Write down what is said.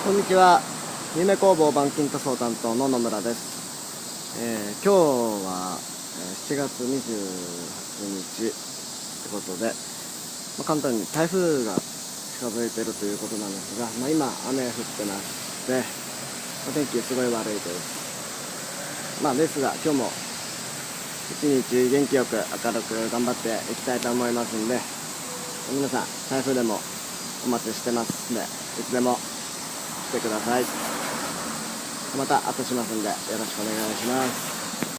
こんにちは。夢工房板金塗装担当の野村です。今日は7月28日ってことで、簡単に台風が近づいているということなんですが、今雨降ってまして、天気すごい悪いです。ですが今日も一日元気よく明るく頑張っていきたいと思いますんで、皆さん台風でもお待ちしてますんで、いつでも来てください。また後しますんでよろしくお願いします。